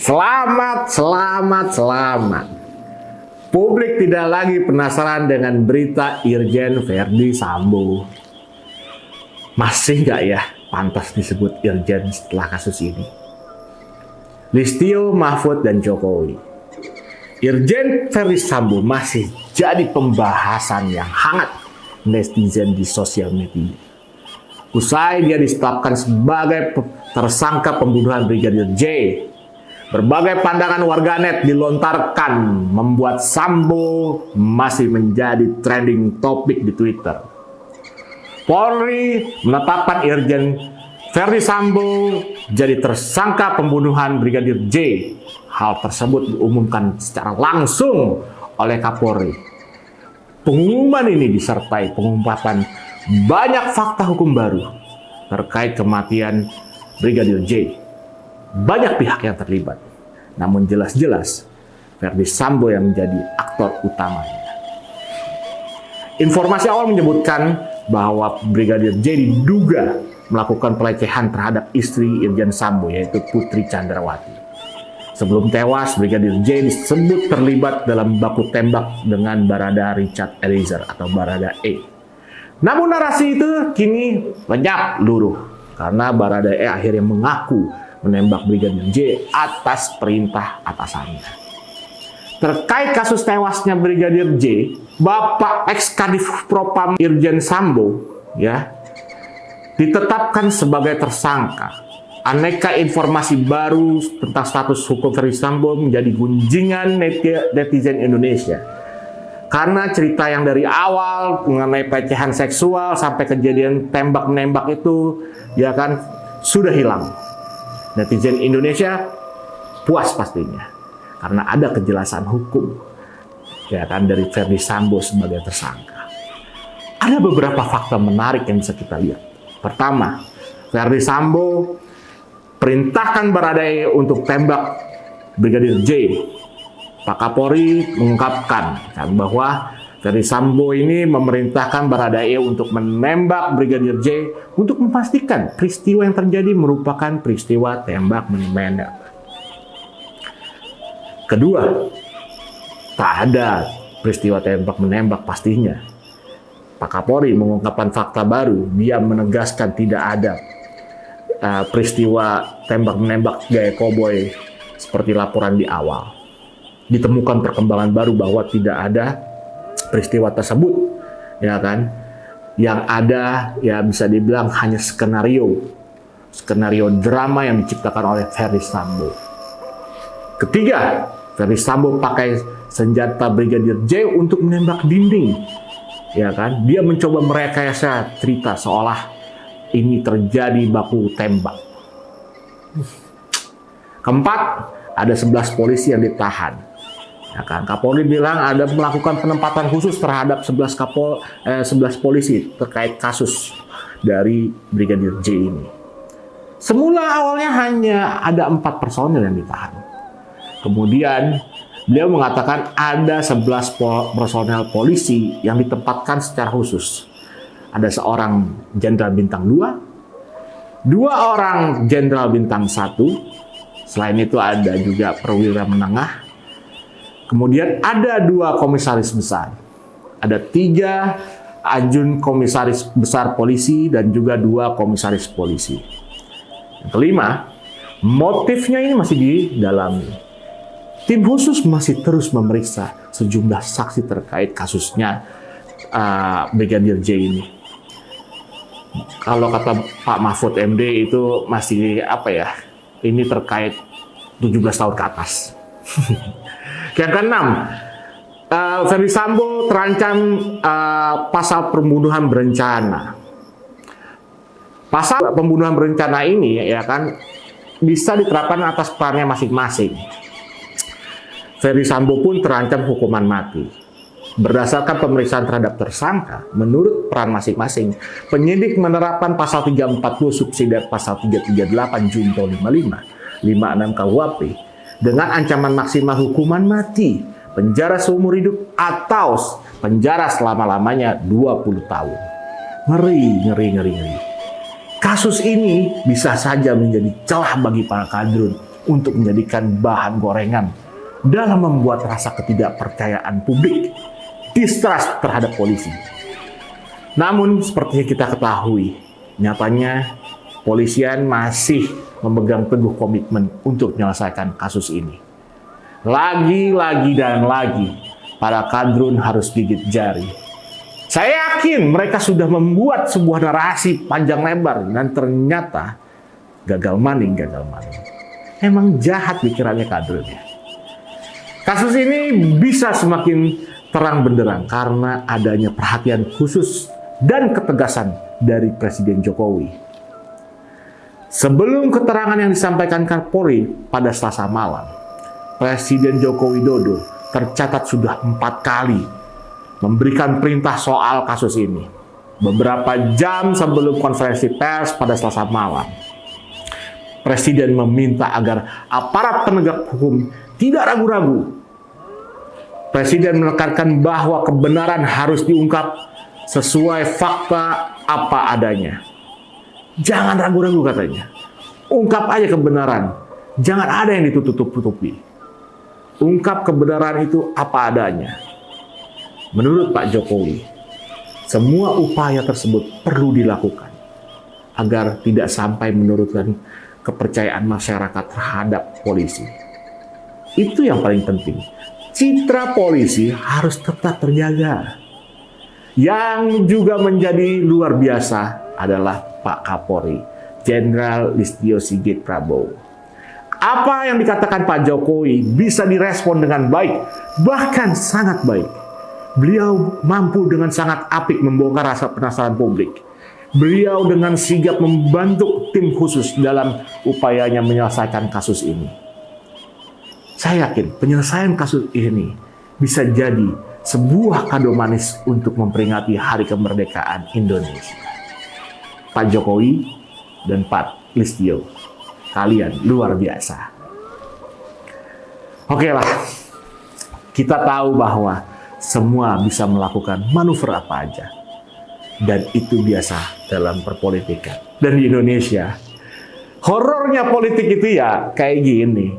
Selamat. Publik tidak lagi penasaran dengan berita Irjen Verdi Sambo. Masih nggak ya pantas disebut Irjen setelah kasus ini? Listio, Mahfud, dan Jokowi. Irjen Verdi Sambo masih jadi pembahasan yang hangat netizen di sosial media. Usai dia ditetapkan sebagai tersangka pembunuhan Brigadir J, berbagai pandangan warganet dilontarkan membuat Sambo masih menjadi trending topik di Twitter. Polri menetapkan Irjen Verdi Sambo jadi tersangka pembunuhan Brigadir J. Hal tersebut diumumkan secara langsung oleh Kapolri. Pengumuman ini disertai pengungkapan banyak fakta hukum baru terkait kematian Brigadir J. Banyak pihak yang terlibat, namun jelas-jelas Verdi Sambo yang menjadi aktor utamanya. Informasi awal menyebutkan bahwa Brigadir J diduga melakukan pelecehan terhadap istri Irjen Sambo, yaitu Putri Chandrawati. Sebelum tewas, Brigadir J disebut terlibat dalam baku tembak dengan Barada Richard Eliezer atau Barada E. Namun narasi itu kini lenyap luruh karena Barada E akhirnya mengaku menembak Brigadir J atas perintah atasannya. Terkait kasus tewasnya Brigadir J, Bapak Ex-Kadif Propam Irjen Sambo ditetapkan sebagai tersangka. Aneka informasi baru tentang status hukum Verdi Sambo menjadi gunjingan netizen Indonesia. Karena cerita yang dari awal mengenai pelecehan seksual sampai kejadian tembak-menembak itu sudah hilang. Netizen Indonesia puas pastinya karena ada kejelasan hukum dari Verdi Sambo sebagai tersangka. Ada beberapa fakta menarik yang bisa kita lihat. Pertama, Verdi Sambo perintahkan Barada E untuk tembak Brigadir J. Pak Kapolri mengungkapkan bahwa Verdi Sambo ini memerintahkan Barada E untuk menembak Brigadir J untuk memastikan peristiwa yang terjadi merupakan peristiwa tembak-menembak. Kedua, tak ada peristiwa tembak-menembak pastinya. Pak Kapolri mengungkapkan fakta baru, dia menegaskan tidak ada peristiwa tembak-menembak gaya koboi seperti laporan di awal. Ditemukan perkembangan baru bahwa tidak ada peristiwa tersebut, yang ada bisa dibilang hanya skenario drama yang diciptakan oleh Verdi Sambo. Ketiga, Verdi Sambo pakai senjata Brigadir J untuk menembak dinding, dia mencoba merekayasa cerita seolah ini terjadi baku tembak. Keempat, ada 11 polisi yang ditahan. Kapolri bilang ada melakukan penempatan khusus terhadap 11 polisi terkait kasus dari Brigadir J ini. Semula awalnya hanya ada 4 personil yang ditahan. Kemudian beliau mengatakan ada 11 personel polisi yang ditempatkan secara khusus. Ada seorang jenderal bintang 2, 2 orang jenderal bintang 1, selain itu ada juga perwira menengah. Kemudian ada 2 komisaris besar, ada 3 ajun komisaris besar polisi dan juga 2 komisaris polisi. Yang kelima, motifnya ini masih didalami. Tim khusus masih terus memeriksa sejumlah saksi terkait kasusnya Brigadir J ini. Kalau kata Pak Mahfud MD itu masih ini terkait 17 tahun ke atas. Yang keenam, Verdi Sambo terancam pasal pembunuhan berencana. Pasal pembunuhan berencana ini bisa diterapkan atas perannya masing-masing. Verdi Sambo pun terancam hukuman mati. Berdasarkan pemeriksaan terhadap tersangka, menurut peran masing-masing, penyidik menerapkan pasal 340 subsidiar pasal 338 Junto 55, 56 KUHP dengan ancaman maksimal hukuman mati, penjara seumur hidup atau penjara selama-lamanya 20 tahun. Ngeri. Kasus ini bisa saja menjadi celah bagi para kadrun untuk menjadikan bahan gorengan dalam membuat rasa ketidakpercayaan publik, distrust terhadap polisi. Namun, seperti yang kita ketahui, nyatanya polisian masih memegang teguh komitmen untuk menyelesaikan kasus ini. Lagi-lagi dan lagi, para kadrun harus gigit jari. Saya yakin mereka sudah membuat sebuah narasi panjang lebar dan ternyata gagal maning. Emang jahat pikirannya kadrun ya. Kasus ini bisa semakin terang benderang karena adanya perhatian khusus dan ketegasan dari Presiden Jokowi. Sebelum keterangan yang disampaikan Kapolri pada Selasa malam, Presiden Joko Widodo tercatat sudah 4 kali memberikan perintah soal kasus ini. Beberapa jam sebelum konferensi pers pada Selasa malam, Presiden meminta agar aparat penegak hukum tidak ragu-ragu. Presiden menekankan bahwa kebenaran harus diungkap sesuai fakta apa adanya. Jangan ragu-ragu katanya. Ungkap aja kebenaran. Jangan ada yang ditutup-tutupi. Ungkap kebenaran itu apa adanya. Menurut Pak Jokowi, semua upaya tersebut perlu dilakukan agar tidak sampai menurunkan kepercayaan masyarakat terhadap polisi. Itu yang paling penting. Citra polisi harus tetap terjaga. Yang juga menjadi luar biasa adalah Pak Kapolri, Jenderal Listio Sigit Prabowo. Apa yang dikatakan Pak Jokowi bisa direspon dengan baik, bahkan sangat baik. Beliau mampu dengan sangat apik membongkar rasa penasaran publik. Beliau dengan sigap membantu tim khusus dalam upayanya menyelesaikan kasus ini. Saya yakin penyelesaian kasus ini bisa jadi sebuah kado manis untuk memperingati Hari Kemerdekaan Indonesia. Pak Jokowi dan Pak Listio, kalian luar biasa. Oke lah, kita tahu bahwa semua bisa melakukan manuver apa aja. Dan itu biasa dalam perpolitikan. Dan di Indonesia, horornya politik itu ya kayak gini.